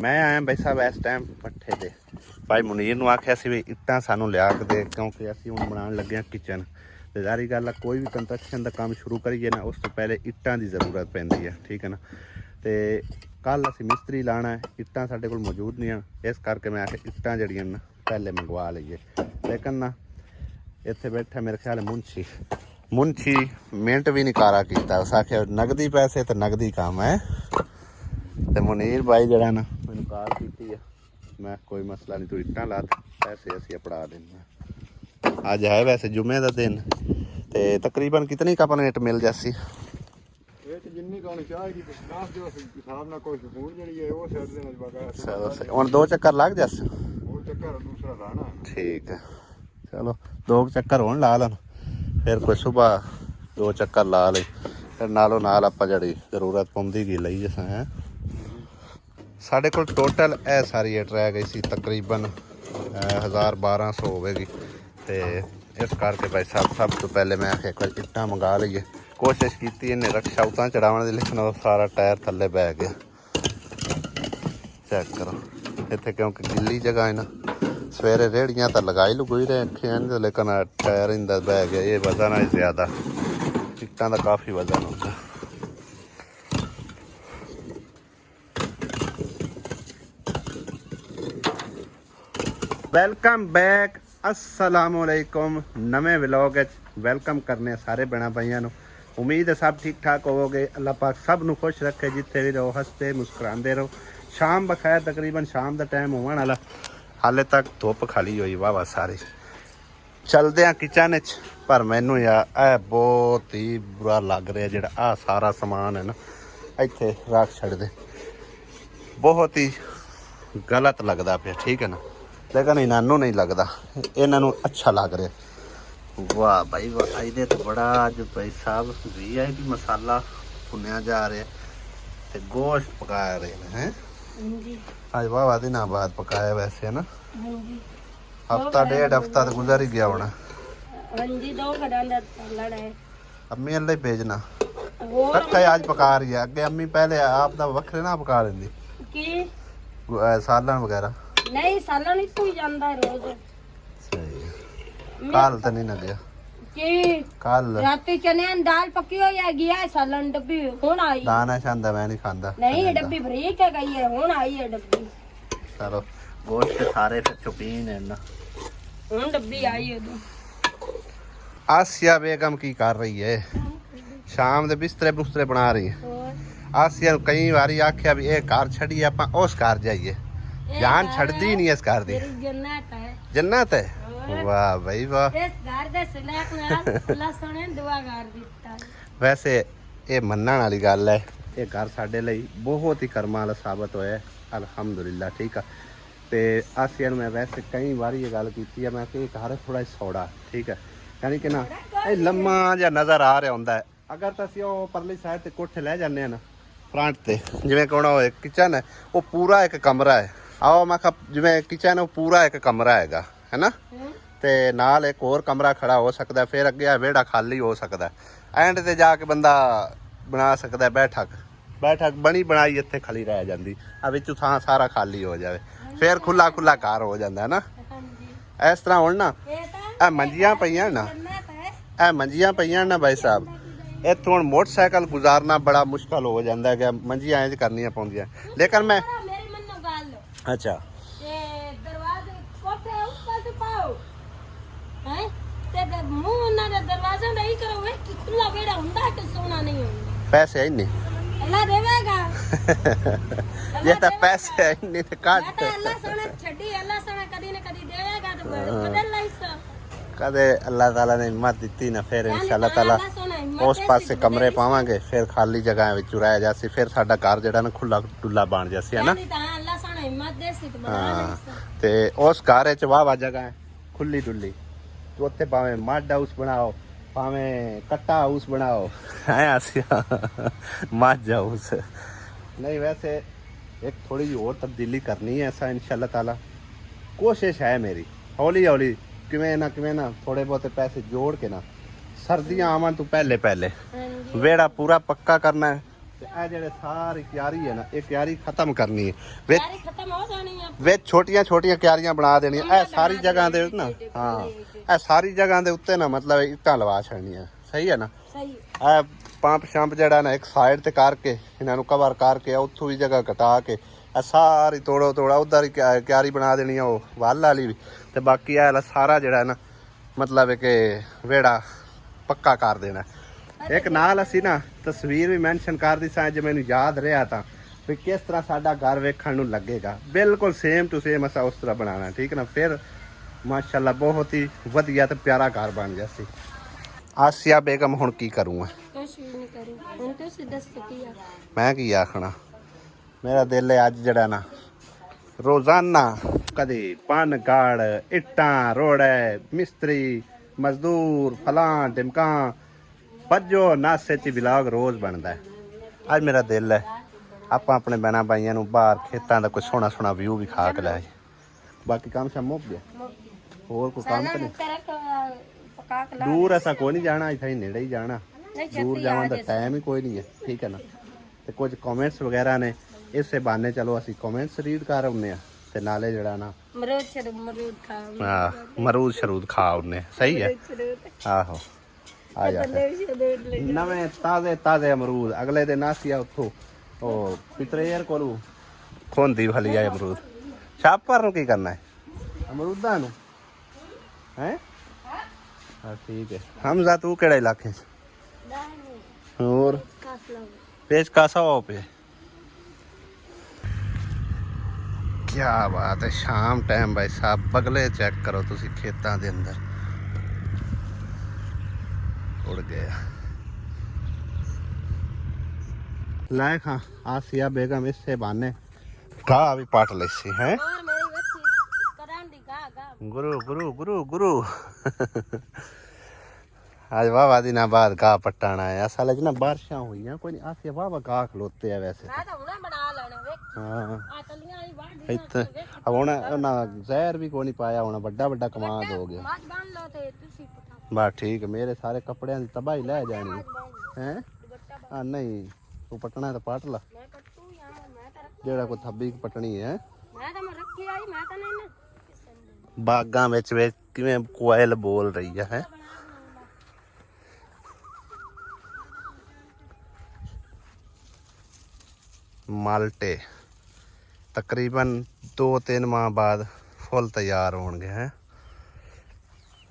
मैं आया भाई साहब इस टाइम पट्ठे ते भाई मुनीर नूं आख्या सी भी इट्टां सानूं लिया के दे क्योंकि असीं हुण बनाउण लगे हां किचन ते जारी गल है कोई भी कंस्ट्रक्शन दा काम शुरू करिए ना उस तो पहले इट्टां दी जरूरत पैंदी है ठीक है ना। ते कल असीं मिस्त्री लाना है इट्टां साडे कोल मौजूद नहीं हैं इस करके मैं आख्या इट्टां जड़ियां ना पहले मंगवा लईए। लेकिन ना इत्थे बैठा मेरे ख्याल मुंशी मिनट भी नहीं कारा कीता उस आख्या नगदी पैसे तो नगदी काम है। तो मुनीर भाई जरा ना मैंने कार की है मैं कोई मसला नहीं तू इट्टां ला पैसे असी पड़ा देना। अज है वैसे जुमे का दिन तो तकरीबन कितनी का अपन इट मिल जासी हम 2 चक्कर लग जास ठीक है। चलो 2 चक्कर होने ला लन फिर कोई सुबह 2 चक्कर ला ले फिर नालों नाल आप जी जरूरत पौंदी गई लई जस है। साढ़े को टोटल ए सारी इट रह गई सी तकरीबन 1000-1200 होगी। तो इस करके भाई सब तो पहले मैं आखे एक बार इट्टां मंगा लीए कोशिश की इन्हें रक्षा उतां चढ़ाने की लेकिन वो सारा टायर थले बह गया। चेक करो इतने क्योंकि गिल्ली जगह है ना सवेरे रेहड़ियाँ तो लगाई लुगोई रखे लेकिन टायर इंदा बह गया। ये वजन है ज़्यादा इट्टां का काफ़ी वजन होता। वेलकम बैक अस्सलामुअलैकुम नवे व्लॉग वेलकम करने सारे भैन भाइयों को। उम्मीद है सब ठीक ठाक होवोगे। अल्लाह पाक सब नू खुश रखे जिथे भी रहो हंसते मुस्कुराते रहो। शाम बखैर तकरीबन शाम का टाइम होने वाला हाले तक धुप खाली हुई वाह वाह सारी चलते हैं किचन पर मैनू यार ए बहुत ही बुरा लग रहा जो आ सारा समान है ना इत्थे रख छड़ दे बहुत ही गलत लगता पे ठीक है ना। लेकिन इन्हों नहीं लगता इन्हों अच्छा लग रहा। वाह भाई वाह ये तो बड़ा अज भाई साहब VIP मसाला भुनिया जा रहा है गोश्त पकाया रहे हैं अज वाह दिन बाद पकाया वैसे है ना हफ्ता 1.5 हफ्ता तो गुजर ही गया होना। अम्मी अल्लाह ही भेजना कट्ठा आज पका रही है अगे अम्मी पहले आप वखरे ना पका लेंदी सालन वगैरह नहीं सालन इत्थों ही जांदा है रोज। सही है कल तो नहीं ना गया कि कल राती चने दी दाल पकी हो या गया है सालन डब्बी हुन आई दाना शांदा मैं नहीं खाता नहीं डब्बी भरी के गई है हुन आई है डब्बी। चलो गोश्त के सारे फिर छुपीन है ना हुन डब्बी आई है तो आसिया बेगम की कर रही है शाम दे बिस्तरे बुस्तरे बना रही है। आसिया कई बारी आख्या भी ये घर छड़िए आप उस घर जाइए जान छड़दी नहीं इस घर दी जन्नत है जन्नत है वाह भाई वाह इस घर दे सलाक नाल अल्लाह सोने दुआ कर दिता। वैसे ये मनण वाली गल है ये घर साडे लई बहुत ही कर्मां वाला साबित होया अल्हम्दुलिल्लाह ठीक है। तो आसिया मैं वैसे कई बार ये गल की है मैं कि घर थोड़ा सौड़ा ठीक है यानी कि ना ये लम्मा जिहा नज़र आ रहा होंदा है अगर तो असीं ओह परली साइड ते कोठे लै जाने ना फ्रंट ते जिवें कोण किचन है वो पूरा एक कमरा है आओ मैं जिवें किचन है वो पूरा एक कमरा है ना ते नाल एक और कमरा खड़ा हो सकता है फिर अगे वेड़ा खाली हो सकता है एंड ते जाके बंदा बना सकता है बैठक बनी बनाई इत्थे खाली रह जाती अब विचों थां सारा खाली हो जाए फिर खुला घर हो जाता है ना। इस तरह हुण ना ए मंजियां पईयां ना ए मंजियां पईयां ना भाई साहब इत्थों हुण मोटरसाइकिल गुजारना बड़ा मुश्किल हो जाता है कि मंजियां इंज करनियां पौंदियां लेकिन मैं अच्छा दरवाजे कोठे ऊपर से पाओ हैं ते मुंह ना दरवाजा नहीं करो वे कि खुला बेड़ा हुंदा है कि सोना नहीं हुंदा पैसे है नहीं अल्लाह देवेगा ये तो पैसे है नहीं तो काट अल्लाह सोना छड्डी अल्लाह सोना कदी न कदी देवेगा तो बदल लाइसा कदे अल्लाह ताला ने हिम्मत दी ना फिर इंशाल्लाह ताला उस पासे कमरे पावांगे फिर खाली जगह विच रह जासी फिर साडा घर जेड़ा ना खुला डुला बन जासी है ना। हाँ ते उस घर च वाह जगह है खुली डुली तो उत्थे भावें मड हाउस बनाओ भावें कट्टा हाउस बनाओ है आसिया मझ हाउस नहीं। वैसे एक थोड़ी और तब्दीली करनी है ऐसा इंशाल्लाह ताला कोशिश है मेरी हौली हौली किवें ना थोड़े बहुत पैसे जोड़ के ना सर्दियाँ आवन तो पहले वेड़ा पूरा पक्का करना है ਤੇ ਇਹ ਜਿਹੜੇ ਸਾਰੀ ਕਿਆਰੀ ਹੈ ਨਾ ਇਹ ਕਿਆਰੀ ਖਤਮ ਕਰਨੀ ਹੈ ਵਿੱਚ ਸਾਰੀ ਖਤਮ ਹੋ ਜਾਣੀ ਆ ਵਿੱਚ ਛੋਟੀਆਂ ਛੋਟੀਆਂ ਕਿਆਰੀਆਂ ਬਣਾ ਦੇਣੀਆਂ ਇਹ ਸਾਰੀ ਜਗ੍ਹਾ ਦੇ ਨਾ ਹਾਂ ਇਹ ਸਾਰੀ ਜਗ੍ਹਾ ਦੇ ਉੱਤੇ ਨਾ ਮਤਲਬ ਇੱਟਾਂ ਲਵਾ ਛੱਡਣੀਆਂ ਸਹੀ ਹੈ ਨਾ ਸਹੀ ਇਹ ਪੰਪ ਸ਼ੰਪ ਜਿਹੜਾ ਨਾ ਇੱਕ ਸਾਈਡ ਤੇ ਕਰਕੇ ਇਹਨਾਂ ਨੂੰ ਕਵਰ ਕਰਕੇ ਉੱਥੋਂ ਵੀ ਜਗ੍ਹਾ ਘਟਾ ਕੇ ਇਹ ਸਾਰੀ ਤੋੜਾ ਉਧਰ ਕਿਆਰੀ ਬਣਾ ਦੇਣੀ ਆ ਉਹ ਵੱਲ ਵਾਲੀ ਵੀ ਤੇ ਬਾਕੀ ਇਹ ਵਾਲਾ ਸਾਰਾ ਜਿਹੜਾ ਨਾ ਮਤਲਬ ਹੈ ਕਿ ਵਿਹੜਾ ਪੱਕਾ ਕਰ ਦੇਣਾ ਇੱਕ ਨਾਲ ਅਸੀਂ ਨਾ ਤਸਵੀਰ ਵੀ ਮੈਂਸ਼ਨ ਕਰਦੀ ਸਾਂ ਜੇ ਮੈਨੂੰ ਯਾਦ ਰਿਹਾ ਤਾਂ ਵੀ ਕਿਸ ਤਰ੍ਹਾਂ ਸਾਡਾ ਘਰ ਵੇਖਣ ਨੂੰ ਲੱਗੇਗਾ ਬਿਲਕੁਲ ਸੇਮ ਟੂ ਸੇਮ ਅਸਾਂ ਉਸ ਤਰ੍ਹਾਂ ਬਣਾਉਣਾ ਠੀਕ ਨਾ ਫਿਰ ਮਾਸ਼ਾਅੱਲਾ ਬਹੁਤ ਹੀ ਵਧੀਆ ਤੇ ਪਿਆਰਾ ਘਰ ਬਣ ਗਿਆ ਸੀ ਆਸਿਆ ਬੇਗਮ ਹੁਣ ਕੀ ਕਰੂੰਗਾ ਕੁਛ ਵੀ ਨਹੀਂ ਕਰੂ ਹੁਣ ਤੁਸੀਂ ਦੱਸੋ ਕੀ ਆ ਮੈਂ ਕੀ ਆਖਣਾ ਮੇਰਾ ਦਿਲ ਹੈ ਅੱਜ ਜਿਹੜਾ ਨਾ ਰੋਜ਼ਾਨਾ ਕਦੇ ਪਨ ਗਾੜ ਇੱਟਾਂ ਰੋੜੇ ਮਿਸਤਰੀ ਮਜ਼ਦੂਰ ਫਲਾਂ ਟਿਮਕਾਂ ਭੱਜੋ ਨਾਸੇ ਚ ਵਲੌਗ ਰੋਜ਼ ਬਣਦਾ ਹੈ ਅੱਜ ਮੇਰਾ ਦਿਲ ਹੈ ਆਪਾਂ ਆਪਣੇ ਬਹਿਣਾ ਬਾਈਆਂ ਨੂੰ ਬਾਹਰ ਖੇਤਾਂ ਦਾ ਕੋਈ ਸੋਹਣਾ ਸੋਹਣਾ ਵਿਊ ਵੀ ਖਾ ਕੇ ਲੈ ਬਾਕੀ ਕੰਮ ਸ਼ਾਮ ਮੁੱਕ ਗਿਆ ਹੋਰ ਕੋਈ ਕੰਮ ਤਾਂ ਨਹੀਂ ਪਕਾ ਕੇ ਲਾ ਦੂਰ ਐਸਾ ਕੋਈ ਨਹੀਂ ਜਾਣਾ ਇੱਥੇ ਨੇੜੇ ਹੀ ਜਾਣਾ ਨਹੀਂ ਦੂਰ ਜਾਣ ਦਾ ਟਾਈਮ ਹੀ ਕੋਈ ਨਹੀਂ ਹੈ ਠੀਕ ਹੈ ਨਾ ਤੇ ਕੁਝ ਕਮੈਂਟਸ ਵਗੈਰਾ ਨੇ ਇਸੇ ਬਹਾਨੇ ਚਲੋ ਅਸੀਂ ਕਮੈਂਟਸ ਰੀਡ ਕਰ ਆਉਂਦੇ ਆ ਤੇ ਨਾਲੇ ਜਿਹੜਾ ਨਾ ਮਰੂਦ ਖਾ ਹਾਂ ਮਰੂਦ ਸ਼ਰੂਦ ਖਾ ਆਉਂਦੇ ਸਹੀ ਹੈ ਆਹੋ ਆ ਜਾ ਨਵੇਂ ਤਾਜ਼ੇ ਅਮਰੂਦ ਅਗਲੇ ਦਿਨ ਆਸੀਆ ਉੱਥੋਂ ਉਹ ਪਿਤਰੇਰ ਕੋਲੋਂ ਖੋਂਦੀ ਵਾਲੀ ਆ ਅਮਰੂਦ ਛਾਪਰ ਨੂੰ ਕੀ ਕਰਨਾ ਹੈ ਅਮਰੂਦਾਂ ਨੂੰ ਹੈ ਹਾਂ ਠੀਕ ਹੈ ਹਮਜ਼ਾ ਤੂੰ ਕਿਹੜੇ ਇਲਾਕੇ ਚ ਹੋਰ ਪੇਚ ਕਾਸਾ ਹੋ ਪੇ ਕੀ ਬਾਤ ਹੈ ਸ਼ਾਮ ਟਾਈਮ ਭਾਈ ਸਾਹਿਬ ਬਗਲੇ ਚੈੱਕ ਕਰੋ ਤੁਸੀਂ ਖੇਤਾਂ ਦੇ ਅੰਦਰ ਉੜ ਗਿਆ ਲਾਇਕ ਹਾਂ ਆਸਿਆ ਬੇਗਮ ਇਸੇ ਬਹਾਨੇ ਗਾ ਵੀ ਪਾਟ ਲੈਸੀ ਹੈ ਹੋਰ ਮੇਰੀ ਬੱਚੀ ਕਰਾਂ ਦੀ ਗਾ ਗੁਰੂ आज वाह दिना बाद गा पट्टाना है असल च ना बारिशां हुई कोई नहीं आसे वाह गा खलोते हैं वैसे मैं तो हुणे बना लेने वे हाँ आ कलियां वाली बाढ़ इत्ते अब हुण ना जहर भी कोई नहीं पाया हुण बड़ा कमाल हो गया माज बांध लो ते तुसी पटा बस ठीक है मेरे सारे कपड़ियां दी तबाही ले जानी हैं हां नहीं तू पटना तो पट ला मैं कट्टू या मैं तो जेड़ा कोई थब्बी पटनी है मैं तो रखी आई मैं तो नहीं ना बागां विच वे किवें कोयल बोल रही है माल्टे तकरीबन 2-3 माह बाद फुल तैयार होंगे हैं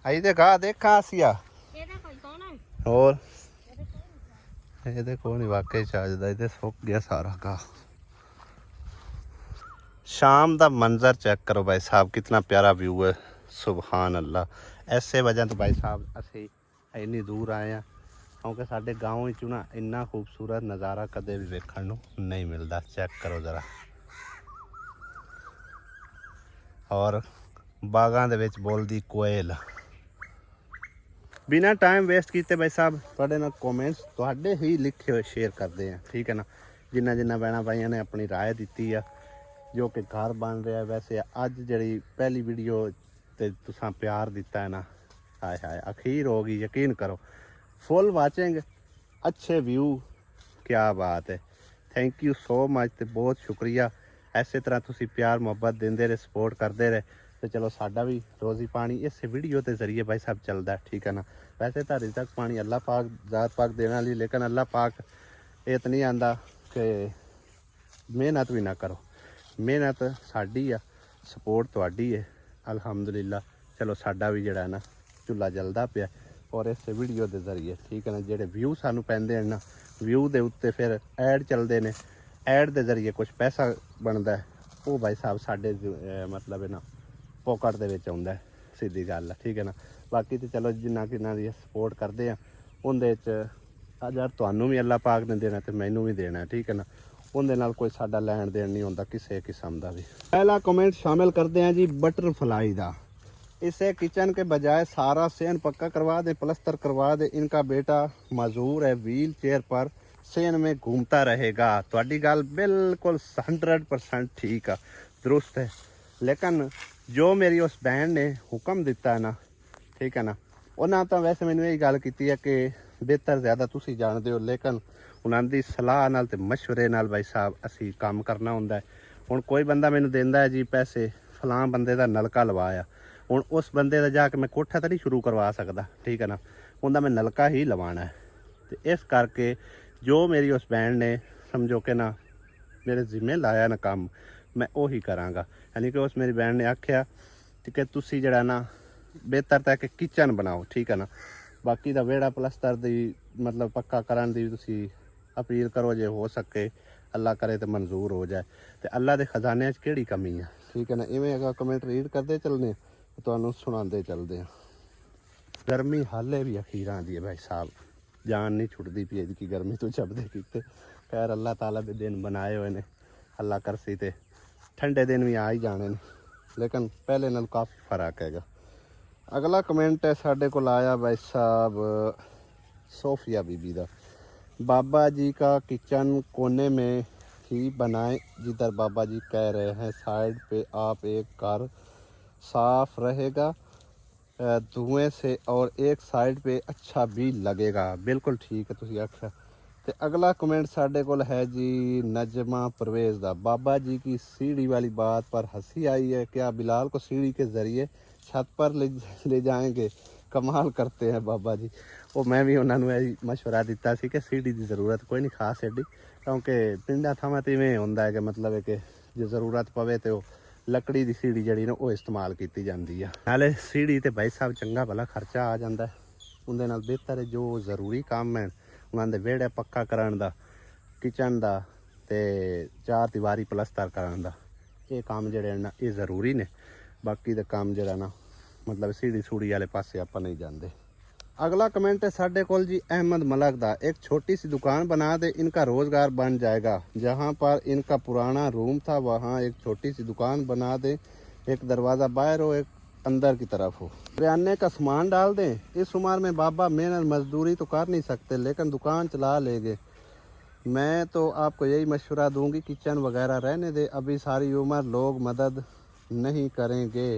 आई ते कहा देखा आसिया ਇਹਦਾ ਕੋਈ ਕੌਣ ਹੈ और ये कोई नहीं वाकई चाहता ये सुक गया सारा घाह शाम का मंजर चेक करो भाई साहब कितना प्यारा व्यू है सुबहान अल्लाह ऐसे वजह तो भाई साहब असी इन्नी दूर आए हैं क्योंकि साढ़े गाँव ना इन्ना खूबसूरत नज़ारा कदे भी वेखण नूं नहीं मिलता चेक करो ज़रा और बागां दे विच बोलदी कोयल बिना टाइम वेस्ट किए भाई साहब तुहाडे नाल कमेंट्स तुहाडे ही लिखे हुए शेयर करते हैं ठीक है ना जिन्ना जिन्ना भैणां भाइयां ने अपनी राय दी है जो कि घर बन रहा है वैसे अज जी पहली वीडियो ते तुसां प्यार दिता है ना हाय हाय अखीर होगी यकीन करो फुल वाचिंग अच्छे व्यू क्या बात है थैंक यू सो मच तो बहुत शुक्रिया इसे तरह तुसी प्यार मुहब्बत देंदे रहे सपोर्ट करते रहे तो चलो साडा भी रोज़ी पानी इस वीडियो के जरिए भाई साहब चलता है ठीक है ना वैसे तो रिज़्क पानी अल्लाह पाक ज़ात पाक देने वाली लेकिन अल्लाह पाक ये तो नहीं आंदा कि मेहनत भी ना करो मेहनत साडी आ सपोर्ट तुहाडी है अलहमदुलिल्लाह चलो साडा भी जिहड़ा ना चुल्हा जलदा पिया और इस वीडियो के जरिए ठीक है ना जेडे व्यू सानू पैंदे हैं ना व्यू के उत्ते फिर ऐड चलते हैं ऐड के जरिए कुछ पैसा बनता है वो भाई साहब साडे मतलब है ना पॉकेट दे विच आउंदा है सीधी गल है ठीक है ना बाकी तो चलो जिन्ना किन्ना दी सपोर्ट करते हैं उनदे च अगर तुहानू भी अल्लाह पाक ने देना तो मैनू भी देना है ठीक है ना उनदे नाल कोई साडा लैन देन नहीं होंदा किसी किस्म का भी पहला कमेंट शामिल करते हैं जी बटरफ्लाई का इसे किचन के बजाय सारा सेन पक्का करवा दे प्लस्तर करवा दे इनका बेटा मजदूर है व्हील चेयर पर सेन में घूमता रहेगा तुहाडी गल बिल्कुल 100% ठीक है दुरुस्त है लेकिन जो मेरी उस बहन ने हुक्म दिता है ना ठीक है ना उन्हें तो वैसे मैंने यही गल की है कि बेहतर ज़्यादा तुसी जानते हो लेकिन ਉਹਨਾਂ ਦੀ ਸਲਾਹ ਨਾਲ ਤੇ ਮਸ਼ਵਰੇ ਨਾਲ ਭਾਈ ਸਾਹਿਬ ਅਸੀਂ ਕੰਮ ਕਰਨਾ ਹੁੰਦਾ ਹੈ। ਹੁਣ ਕੋਈ ਬੰਦਾ ਮੈਨੂੰ ਦਿੰਦਾ ਹੈ ਜੀ ਪੈਸੇ, ਫਲਾਂ ਬੰਦੇ ਦਾ ਨਲਕਾ ਲਵਾਇਆ, ਹੁਣ ਉਸ ਬੰਦੇ ਦਾ ਜਾ ਕੇ ਮੈਂ ਕੋਠਾ ਤਾਂ ਨਹੀਂ ਸ਼ੁਰੂ ਕਰਵਾ ਸਕਦਾ, ਠੀਕ ਹੈ ਨਾ, ਉਹਦਾ ਮੈਂ ਨਲਕਾ ਹੀ ਲਵਾਉਣਾ ਹੈ। ਤੇ ਇਸ ਕਰਕੇ ਜੋ ਮੇਰੀ ਉਸ ਭੈਣ ਨੇ ਸਮਝੋ ਕਿ ਨਾ ਮੇਰੇ ਜ਼ਿੰਮੇ ਲਾਇਆ ਨਾ ਕੰਮ, ਮੈਂ ਉਹੀ ਕਰਾਂਗਾ। ਯਾਨੀ ਕਿ ਉਸ ਮੇਰੀ ਭੈਣ ਨੇ ਆਖਿਆ ਕਿ ਤੁਸੀਂ ਜਿਹੜਾ ਨਾ ਬਿਹਤਰ ਤਾਂ ਕਿ ਕਿਚਨ ਬਣਾਓ, ਠੀਕ ਹੈ ਨਾ, ਬਾਕੀ ਦਾ ਵਿਹੜਾ ਪਲਸਤਰ ਦੀ ਮਤਲਬ ਪੱਕਾ ਕਰਨ ਦੀ ਤੁਸੀਂ ਅਪੀਲ ਕਰੋ, ਜੇ ਹੋ ਸਕੇ ਅੱਲਾ ਕਰੇ ਤੇ ਮਨਜ਼ੂਰ ਹੋ ਜਾਏ। ਤੇ ਅੱਲਾ ਦੇ ਖਜ਼ਾਨਿਆਂ 'ਚ ਕਿਹੜੀ ਕਮੀ ਆ, ਠੀਕ ਹੈ ਨਾ। ਇਵੇਂ ਅਗਾ ਕਮੈਂਟ ਰੀਡ ਕਰਦੇ ਚੱਲਦੇ ਤੁਹਾਨੂੰ ਸੁਣਾਉਂਦੇ ਚੱਲਦੇ ਆ। ਗਰਮੀ ਹਾਲੇ ਵੀ ਅਖੀਰਾਂ ਆਉਂਦੀ ਹੈ ਭਾਈ ਸਾਹਿਬ, ਜਾਨ ਨਹੀਂ ਛੁੱਟਦੀ ਪਈ ਇਹਦੀ, ਕੀ ਗਰਮੀ ਤੋਂ ਛੱਡਦੇ ਕੀਤੇ। ਖੈਰ ਅੱਲਾਹ ਤਾਲਾ ਦੇ ਦਿਨ ਬਣਾਏ ਹੋਏ ਨੇ, ਅੱਲਾ ਕਰਸੀ ਤੇ ਠੰਡੇ ਦਿਨ ਵੀ ਆ ਹੀ ਜਾਣੇ ਨੇ, ਲੇਕਿਨ ਪਹਿਲੇ ਨਾਲ ਕਾਫੀ ਫਰਕ ਹੈਗਾ। ਅਗਲਾ ਕਮੈਂਟ ਹੈ ਸਾਡੇ ਕੋਲ ਆਇਆ ਭਾਈ ਸਾਹਿਬ सोफिया बीबी दा। बाबा जी का किचन कोने में ही बनाएं जिधर बाबा जी कह रहे हैं, साइड पे आप एक घर साफ रहेगा धुएं से और एक साइड पे अच्छा भी लगेगा। बिल्कुल ठीक है तुसी आख्या। ते अगला कमेंट साढ़े कोल है जी नजमा परवेज़ दा। बाबा जी की सीढ़ी वाली बात पर हंसी आई है, क्या बिलाल को सीढ़ी के ज़रिए छत पर ले जाएंगे? कमाल करते हैं बाबा जी। ਉਹ ਮੈਂ ਵੀ ਉਹਨਾਂ ਨੂੰ ਇਹ ਮਸ਼ਵਰਾ ਦਿੱਤਾ ਸੀ ਕਿ ਸੀੜੀ ਦੀ ਜ਼ਰੂਰਤ ਕੋਈ ਨਹੀਂ ਖਾਸ ਐਡੀ, ਕਿਉਂਕਿ ਪਿੰਡਾਂ ਥਾਵਾਂ 'ਤੇ ਇਵੇਂ ਹੁੰਦਾ ਹੈ ਕਿ ਮਤਲਬ ਹੈ ਕਿ ਜੇ ਜ਼ਰੂਰਤ ਪਵੇ ਤੇ ਉਹ ਲੱਕੜੀ ਦੀ ਸੀੜੀ ਜਿਹੜੀ ਨਾ ਉਹ ਇਸਤੇਮਾਲ ਕੀਤੀ ਜਾਂਦੀ ਆ। ਨਾਲੇ ਸੀੜੀ ਤੇ ਭਾਈ ਸਾਹਿਬ ਚੰਗਾ ਭਲਾ ਖਰਚਾ ਆ ਜਾਂਦਾ, ਉਹਦੇ ਨਾਲ ਬਿਹਤਰ ਹੈ ਜੋ ਜ਼ਰੂਰੀ ਕੰਮ ਹੈ ਉਹਨਾਂ ਦੇ ਵਿਹੜੇ ਪੱਕਾ ਕਰਨ ਦਾ, ਕਿਚਨ ਦਾ ਤੇ ਚਾਰ ਦੀਵਾਰੀ ਪਲਸਤਰ ਕਰਨ ਦਾ, ਇਹ ਕੰਮ ਜਿਹੜੇ ਨਾ ਇਹ ਜ਼ਰੂਰੀ ਨੇ। ਬਾਕੀ ਦਾ ਕੰਮ ਜਿਹੜਾ ਨਾ मतलब सीढ़ी सूढ़ी वाले पास आप नहीं जाते। अगला कमेंट है साढ़े कोल जी अहमद मलक दा। एक छोटी सी दुकान बना दे, इनका रोज़गार बन जाएगा। जहाँ पर इनका पुराना रूम था वहाँ एक छोटी सी दुकान बना दे, एक दरवाज़ा बाहर हो एक अंदर की तरफ हो, किराने का सामान डाल दें। इस उम्र में बाबा मेहनत मजदूरी तो कर नहीं सकते, लेकिन दुकान चला लेंगे। मैं तो आपको यही मशवरा दूँगी किचन वगैरह रहने दे, अभी सारी उम्र लोग मदद नहीं करेंगे,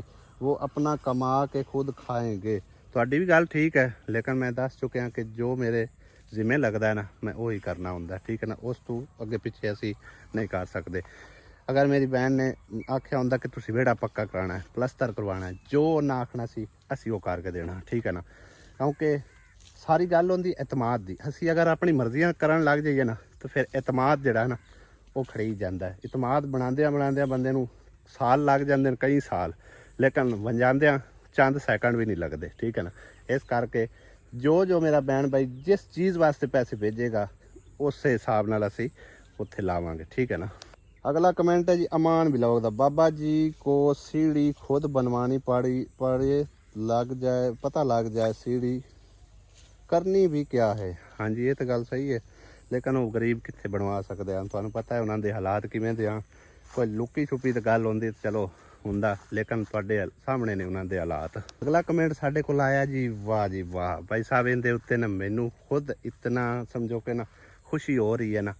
वो अपना कमा के खुद खाएंगे। ਤੁਹਾਡੀ ਵੀ ਗੱਲ ਠੀਕ ਹੈ, ਲੇਕਿਨ ਮੈਂ ਦੱਸ ਚੁੱਕਿਆ ਕਿ ਜੋ ਮੇਰੇ ਜ਼ਿੰਮੇ ਲੱਗਦਾ ਹੈ ਨਾ ਮੈਂ ਉਹੀ ਕਰਨਾ ਹੁੰਦਾ, ਠੀਕ ਹੈ ਨਾ। ਉਸ ਤੋਂ ਅੱਗੇ ਪਿੱਛੇ ਅਸੀਂ ਨਹੀਂ ਕਰ ਸਕਦੇ। ਅਗਰ ਮੇਰੀ ਭੈਣ ਨੇ ਆਖਿਆ ਹੁੰਦਾ ਕਿ ਤੁਸੀਂ ਵਿਹੜਾ ਪੱਕਾ ਕਰਾਉਣਾ ਹੈ, ਪਲਸਤਰ ਕਰਵਾਉਣਾ ਹੈ, ਜੋ ਨਾ ਆਖਣਾ ਸੀ ਅਸੀਂ ਉਹ ਕਰਕੇ ਦੇਣਾ, ਠੀਕ ਹੈ ਨਾ। ਕਿਉਂਕਿ ਸਾਰੀ ਗੱਲ ਹੁੰਦੀ ਇਤਮਾਦ ਦੀ। ਅਸੀਂ ਅਗਰ ਆਪਣੀ ਮਰਜ਼ੀਆਂ ਕਰਨ ਲੱਗ ਜਾਈਏ ਨਾ ਤਾਂ ਫਿਰ ਇਤਮਾਦ ਜਿਹੜਾ ਨਾ ਉਹ ਖੜੀ ਜਾਂਦਾ ਹੈ। ਇਤਮਾਦ ਬਣਾਉਂਦਿਆਂ ਬਣਾਉਂਦਿਆਂ ਬੰਦੇ ਨੂੰ ਸਾਲ ਲੱਗ ਜਾਂਦੇ ਨੇ, ਕਈ ਸਾਲ, ਲੇਕਿਨ ਵੰਜਾਉਂਦਿਆਂ ਚੰਦ ਸੈਕਿੰਡ ਵੀ ਨਹੀਂ ਲੱਗਦੇ, ਠੀਕ ਹੈ ਨਾ। ਇਸ ਕਰਕੇ ਜੋ ਮੇਰਾ ਭੈਣ ਭਾਈ ਜਿਸ ਚੀਜ਼ ਵਾਸਤੇ ਪੈਸੇ ਭੇਜੇਗਾ ਉਸੇ ਹਿਸਾਬ ਨਾਲ ਅਸੀਂ ਉੱਥੇ ਲਾਵਾਂਗੇ, ਠੀਕ है ना। अगला कमेंट है जी अमान ब्लॉग दा। बाबा जी को सीढ़ी खुद बनवानी पड़े पता लग जाए सीढ़ी करनी भी क्या है। हाँ जी ये तो गल सही है, लेकिन वो गरीब कितने बनवा सकते हैं, तुहानू पता है उन्होंने हालात किवें दे। कोई लुकी छुपी तो गल होंदी चलो ਹੁੰਦਾ, ਲੇਕਿਨ ਤੁਹਾਡੇ ਸਾਹਮਣੇ ਨੇ ਉਹਨਾਂ ਦੇ ਹਾਲਾਤ। ਅਗਲਾ ਕਮੈਂਟ ਸਾਡੇ ਕੋਲ ਆਇਆ ਜੀ, ਵਾਹ ਜੀ ਵਾਹ ਭਾਈ ਸਾਹਿਬ, ਇਹਦੇ ਉੱਤੇ ਨਾ ਮੈਨੂੰ ਖੁਦ ਇਤਨਾ ਸਮਝੋ ਕਿ ਨਾ ਖੁਸ਼ੀ ਹੋ ਰਹੀ ਹੈ ਨਾ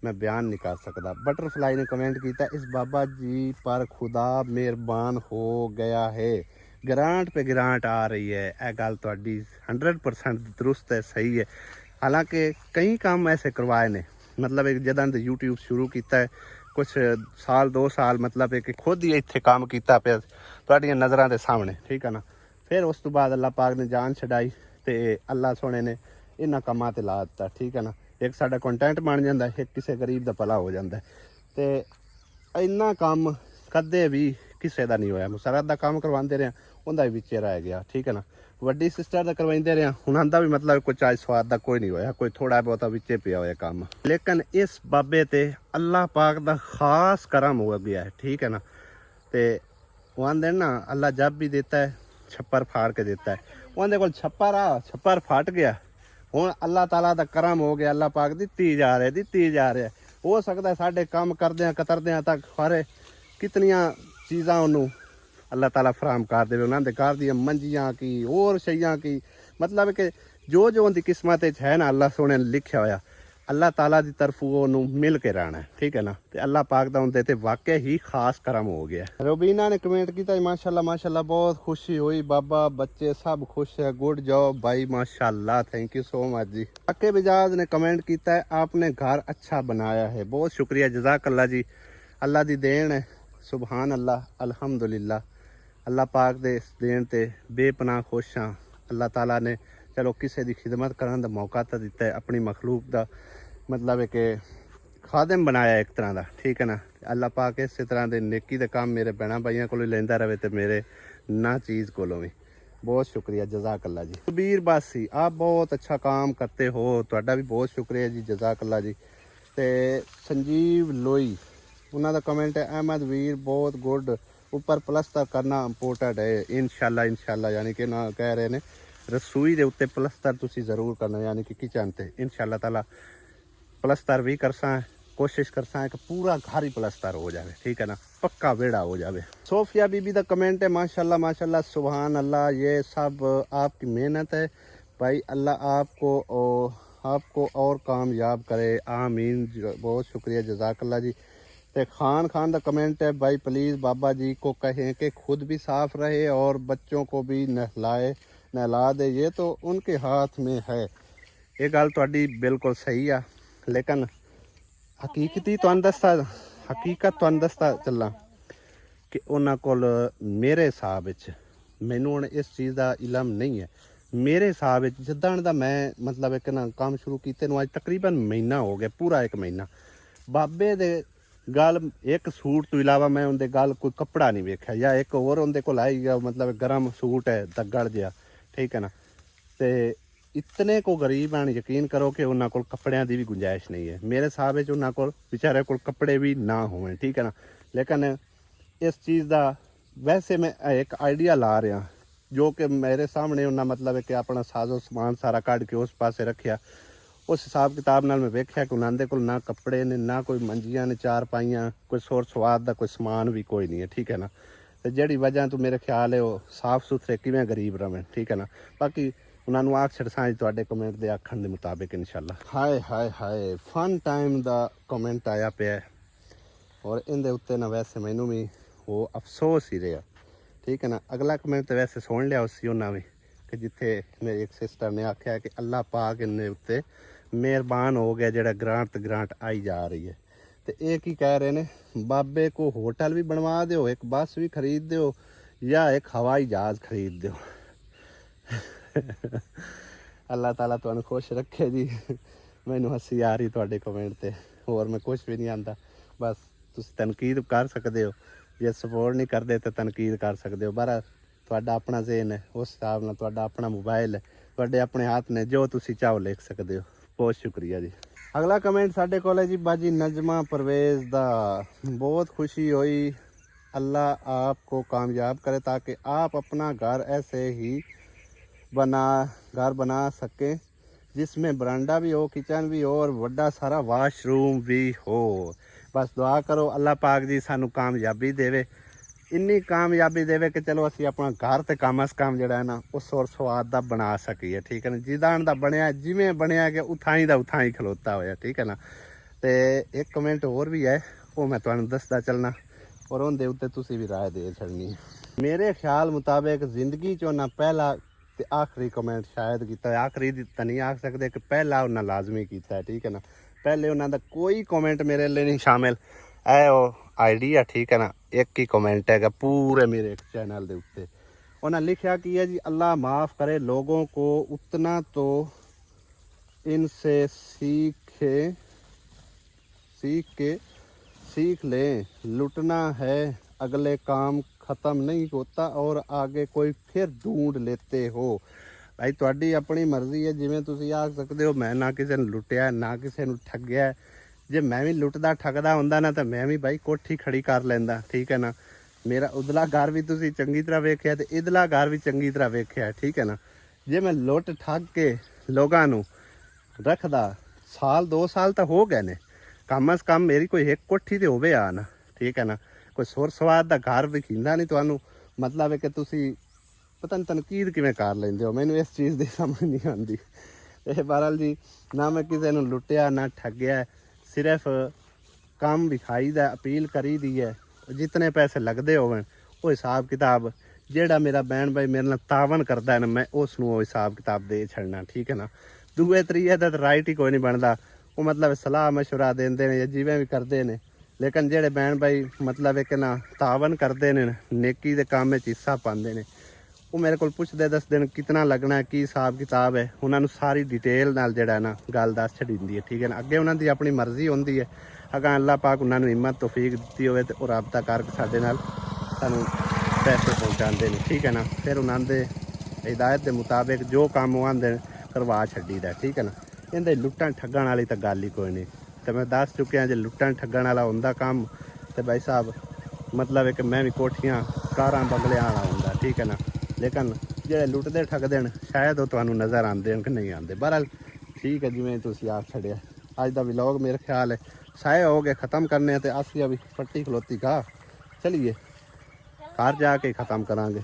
मैं बयान नहीं कर सकता। बटरफ्लाई ने कमेंट किया, इस बाबा जी पर खुदा मेहरबान हो गया है, ग्रांट पे ग्रांट आ रही है। यह गल तुहाडी 100% दुरुस्त है, सही है। हालांकि कई काम ऐसे करवाए ने, मतलब एक जदां दे यूट्यूब शुरू किया है कुछ साल 2 साल, मतलब एक खुद ही इत्थे काम किया पे तुहाडियां नज़रां दे सामने, ठीक है ना। फिर उस तो बाद अल्लाह पाक ने जान छड़ाई ते अल्लाह सोने ने इन्हां कामां ते ला दित्ता, ठीक है ना। एक साडा कंटेंट बन जाता है, एक किसी गरीब का भला हो जाता है। तो इन्ना काम कदे भी किसी का नहीं होया। मुसरत का काम करवाते रहे, उनका भी विचे रह गया, ठीक है ना। वड्डी सिस्टर का करवाते रहे, उन्होंने भी मतलब कुछ आज स्वाद का कोई नहीं होया, कोई थोड़ा बहुत विचे पिया होया काम। लेकिन इस बाबे ते अल्लाह पाक का खास करम हो गया है, ठीक है ना। तो वो आंदे ना अल्लाह जब भी देता है छप्पर फाड़ के देता है। उन्हें को छप्पर फाट गया, हूँ अल्लाह ताला का करम हो गया, अल्लाह पाक दिती जा रहा है। हो सकता है साढ़े काम करद्या कतरद्या तक सारे कितनिया चीज़ा उन्होंने अल्लाह ताला फराहम कर दे। उन्होंने घर दी मंजियाँ की होर शइयां की, मतलब कि जो उनकी किस्मत है ना अल्लाह सोने ने लिखा होया ਅੱਲਾਹ ਤਾਲਾ ਦੀ ਤਰਫੋਂ ਉਹਨੂੰ ਮਿਲ ਕੇ ਰਹਿਣਾ ਹੈ, ਠੀਕ ਹੈ ਨਾ। ਤੇ ਅੱਲਾਹ ਪਾਕ ਦਾ ਉਹਦੇ ਤੇ ਵਾਕਿਆ ਹੀ ਖਾਸ ਕਰਮ ਹੋ ਗਿਆ। ਰੋਬੀਨਾ ਨੇ ਕਮੈਂਟ ਕੀਤਾ ਮਾਸ਼ਾਅੱਲਾ ਮਾਸ਼ਾਅੱਲਾ, ਬਹੁਤ ਖੁਸ਼ੀ ਹੋਈ ਬਾਬਾ, ਬੱਚੇ सब खुश है, गुड जॉब भाई माशाल्लाह, थैंक यू सो मच जी। अक्के बिजाज ने कमेंट किया है आपने घर अच्छा बनाया है, बहुत शुक्रिया, जज़ाकल्लाह जी, अल्लाह दी देन है, सुबहान अल्लाह, अल्हम्दुलिल्लाह, अल्लाह पाक दे इस देन ते बेपनाह खुश हाँ। अल्लाह ताला ने चलो किसी की खिदमत करने का मौका तो दिता है, अपनी मखलूक का मतलब है कि खादिम बनाया एक तरह का, ठीक है ना। अल्लाह पाक इस तरह के नेकी का काम मेरे भैन भाइयों को लेंदा रहे तो मेरे ना चीज़ को भी बहुत शुक्रिया, जज़ाकल्लाह जी। कबीर बासी आप बहुत अच्छा काम करते हो, तुहाडा भी बहुत शुक्रिया जी, जज़ाकल्लाह जी। तो संजीव लोई उन्होंने कमेंट है अहमद वीर बहुत गुड, ऊपर प्लस्तर करना इंपोर्टेंट है, इंशाल्लाह इंशाल्लाह, यानी कि ना कह रहे हैं रसोई के उत्ते प्लस्तर तुसी ज़रूर करना, यानी कि किचन ते इंशाल्लाह ताला प्लस्तर भी करसा है, कोशिश करसा है कि पूरा घर ही प्लस्तर हो जाए, ठीक है ना, पक्का वेड़ा हो जाए। सोफिया बीबी का कमेंट है माशाल्लाह माशाल्लाह, सुभान अल्लाह, ये सब आपकी मेहनत है भाई, अल्लाह आपको और कामयाब करे, आमीन, बहुत शुक्रिया, जज़ाकल्लाह जी। तो खान का कमेंट है भाई प्लीज़ बाबा जी को कहें कि खुद भी साफ़ रहे और बच्चों को भी नहला दे, ये तो उनके हाथ में है। ये गल तुहाडी बिल्कुल सही आ, लेकिन हकीकती हकीकत तुहानूं दसदा चलना कि उन्हां कोल मेरे हिसाब विच, मैनूं हुण इस चीज़ का इलम नहीं है, मेरे हिसाब विच जिद्दां दा मैं मतलब एक ना काम शुरू कीते नूं अज तकरीबन महीना हो गया, पूरा एक महीना, बाबे दे गल एक सूट तो इलावा मैं उनके गल कोई कपड़ा नहीं वेख्या, या एक होर उनके कोल आई गया मतलब गर्म सूट है दग्गड़ जिहा, ठीक है ना। तो इतने को गरीब हैं, यकीन करो कि उन्होंने कोल कपड़ियां की भी गुंजाइश नहीं है, मेरे हिसाब से उन्होंने कोल बेचारे कोल कपड़े भी ना हों, ठीक है ना। लेकिन इस चीज़ का वैसे मैं एक आइडिया ला रहा जो कि मेरे सामने उन्हें मतलब है कि अपना साजो समान सारा कढ़ के उस पासे रखिया, उस हिसाब किताब नाल मैं वेख्या कि उन्होंने कोल ना कपड़े ने, ना कोई मंजियां ने चार पाइयां, कोई सुर स्वाद का कोई समान भी कोई नहीं है, ठीक है ना। तो जिहड़ी वजह तो मेरे ख्याल है वो साफ सुथरे किवें गरीब रहें, ठीक है ना। बाकी उन्होंने आख छड़सा तुहाडे कमेंट के आखण के मुताबिक इंशाल्लाह। हाय हाय हाय फन टाइम का कमेंट आया पे और इनके उत्ते ना वैसे मैनू भी वो अफसोस ही रहा, ठीक है ना। अगला कमेंट तो वैसे सुन लिया उसी उन्हें भी कि जिथे मेरी एक सिस्टर ने आख्या कि अल्लाह पाक इन्ने उत्ते मेहरबान हो गया, जो ग्रांट आई जा रही है। तो ये की कह रहे हैं बाबे को होटल भी बनवा दो, एक बस भी खरीद दो, या एक हवाई जहाज़ खरीद दो। अल्लाह ताला तुहानूं खुश रखे जी। मैनू हसी आ रही तुहाडे कमेंट ते, होर मैं कुछ भी नहीं आंदा, बस तुसीं तनकीद कर सकते हो, जे सपोर्ट नहीं करते तो तनकीद कर सकते हो, पर तुहाडा अपना ज़हन है, उस हिसाब नाल तुहाडा अपना मोबाइल है, तुहाडे अपने हाथ ने, जो तुसीं चाहो लिख सकते हो। बहुत शुक्रिया जी। अगला कमेंट साडे कोल है जी बाजी नजमा परवेज़ दा, बहुत खुशी हुई, अल्लाह आपको कामयाब करे ताकि आप अपना घर ऐसे ही घर बना सकें जिसमें बरांडा भी हो, किचन भी हो और बड़ा सारा वाशरूम भी हो। बस दुआ करो अल्लाह पाक जी सानू कामयाबी देवे, इन्नी कामयाबी देवे कि चलो असी अपना घर तो कम अज़ कम जोड़ा है ना उस सुर स्वाद का बना सकीए, ठीक है ना। जिदा का बनया जिमें बनया कि उथाई का उथाई खलोता होया, ठीक है ना। तो एक कमेंट होर भी है वो मैं तुहानूं दसदा चलना और उनके उत्ते तुसीं भी राय दे छड़नी है। मेरे ख्याल मुताबिक जिंदगी चो ना पहला ते आखिरी कमेंट शायद किया, आखिरी तो नहीं आख सकते कि पहला उन्हें लाजमी किया है, ठीक है ना। पहले उन्होंने कोई कमेंट मेरे लिए नहीं शामिल है, वो आईडी है, ठीक है ना। एक ही कमेंट है पूरे मेरे चैनल के उत्ते, उन्हें लिखा कि है जी अल्लाह माफ़ करे लोगों को उतना तो इनसे सीख लें, लुटना है अगले काम ख़त्म नहीं होता और आगे कोई फिर ढूंढ लेते हो। भाई तुहाडी अपनी मर्जी है, जिमें तुसीं आख सकते हो, मैं ना किसी ने लुटिया ना किसी ने ठग्या, जे मैं भी लुटदा ठगदा हुंदा ना तो मैं भी भाई कोठी खड़ी कर लैंदा, ठीक है ना। मेरा उदला घर भी तुसीं चंगी तरह वेख्या ते इदला घर भी चंगी तरह वेख्या, ठीक है ना। जे मैं लुट ठग के लोगों नूं रखदा साल 2 साल तो हो गए ने, कम अज़ कम मेरी कोई एक कोठी तो होवे आ ना, ठीक है ना। कोई सुर स्वाद का घर विखींदा नहीं तुहानूं, मतलब है कि तुसीं पता नहीं तनकीद किवें कर लैंदे हो, मैनूं इस चीज़ की समझ नहीं आती। ਇਹ ਬਹਰਾਲ ਜੀ ਨਾ ਮੈਂ ਕਿਸੇ ਨੂੰ ਲੁੱਟਿਆ ਨਾ ਠੱਗਿਆ, ਸਿਰਫ ਕੰਮ ਵਿਖਾਈਦਾ, ਅਪੀਲ ਕਰੀਦੀ ਹੈ। ਜਿਤਨੇ ਪੈਸੇ ਲੱਗਦੇ ਹੋਣ ਉਹ ਹਿਸਾਬ ਕਿਤਾਬ ਜਿਹੜਾ ਮੇਰਾ ਬਹਿਣ ਭਾਈ ਮੇਰੇ ਨਾਲ ਤਾਵਨ ਕਰਦਾ ਹੈ ਨਾ, ਮੈਂ ਉਸ ਨੂੰ ਉਹ ਹਿਸਾਬ ਕਿਤਾਬ ਦੇ ਛੱਡਣਾ, ਠੀਕ ਹੈ ਨਾ। ਦੂਏ ਤਰੀਏ ਦਾ ਤਾਂ ਰਾਈਟ ਹੀ ਕੋਈ ਨਹੀਂ ਬਣਦਾ, ਉਹ ਮਤਲਬ ਸਲਾਹ ਮਸ਼ਵਰਾ ਦਿੰਦੇ ਨੇ ਜਾਂ ਜਿਵੇਂ ਵੀ ਕਰਦੇ ਨੇ। ਲੇਕਿਨ ਜਿਹੜੇ ਬਹਿਣ ਭਾਈ ਮਤਲਬ ਇੱਕ ਨਾ ਤਾਵਨ ਕਰਦੇ ਨੇ, ਨੇਕੀ ਦੇ ਕੰਮ ਵਿੱਚ ਹਿੱਸਾ ਪਾਉਂਦੇ ਨੇ, ਉਹ ਮੇਰੇ ਕੋਲ ਪੁੱਛਦੇ ਦੱਸਦੇ ਨੇ ਕਿਤਨਾ ਲੱਗਣਾ, ਕੀ ਹਿਸਾਬ ਕਿਤਾਬ ਹੈ। ਉਹਨਾਂ ਨੂੰ ਸਾਰੀ ਡਿਟੇਲ ਨਾਲ ਜਿਹੜਾ ਨਾ ਗੱਲ ਦੱਸ ਛੱਡੀ ਹੈ, ਠੀਕ ਹੈ ਨਾ। ਅੱਗੇ ਉਹਨਾਂ ਦੀ ਆਪਣੀ ਮਰਜ਼ੀ ਹੁੰਦੀ ਹੈ, ਅਗਾਂ ਅੱਲਾਹ ਪਾਕ ਉਹਨਾਂ ਨੂੰ ਹਿੰਮਤ ਤੌਫੀਕ ਦਿੱਤੀ ਹੋਵੇ ਤੇ ਉਹ ਰਾਬਤਾ ਕਰਕੇ ਸਾਡੇ ਨਾਲ ਸਾਨੂੰ ਪੈਸੇ ਪਹੁੰਚਾਉਂਦੇ ਨੇ, ਠੀਕ ਹੈ ਨਾ। ਫਿਰ ਉਹਨਾਂ ਦੇ ਹਿਦਾਇਤ ਦੇ ਮੁਤਾਬਿਕ ਜੋ ਕੰਮ ਉਹ ਆਉਂਦੇ ਨੇ ਕਰਵਾ ਛੱਡੀਦਾ, ਠੀਕ ਹੈ ਨਾ। ਇਹਦੇ ਲੁੱਟਣ ਠੱਗਣ ਵਾਲੀ ਤਾਂ ਗੱਲ ਹੀ ਕੋਈ ਨਹੀਂ। ਤੇ ਮੈਂ ਦੱਸ ਚੁੱਕਿਆ ਜੇ ਲੁੱਟਣ ਠੱਗਣ ਵਾਲਾ ਹੁੰਦਾ ਕੰਮ ਤੇ ਭਾਈ ਸਾਹਿਬ ਮਤਲਬ ਹੈ ਕਿ ਮੈਂ ਵੀ ਕੋਠੀਆਂ ਕਾਰਾਂ ਬੰਗਲਿਆਂ ਵਾਲਾ ਹੁੰਦਾ, ਠੀਕ ਹੈ ਨਾ। ਲੇਕਿਨ ਜਿਹੜੇ ਲੁੱਟਦੇ ਠੱਗਦੇ ਨੇ ਸ਼ਾਇਦ ਉਹ ਤੁਹਾਨੂੰ ਨਜ਼ਰ ਆਉਂਦੇ ਹਨ ਕਿ ਨਹੀਂ ਆਉਂਦੇ। ਬਹਰਹਾਲ ਠੀਕ ਹੈ, ਜਿਵੇਂ ਤੁਸੀਂ ਆਪ ਛੱਡਿਆ ਅੱਜ ਦਾ ਵਲੌਗ ਮੇਰੇ ਖਿਆਲ ਹੈ ਸਾਏ ਹੋ ਗਏ ख़त्म करने, तो असी अभी फट्टी खलोती का चलिए घर जाके ख़त्म करांगे।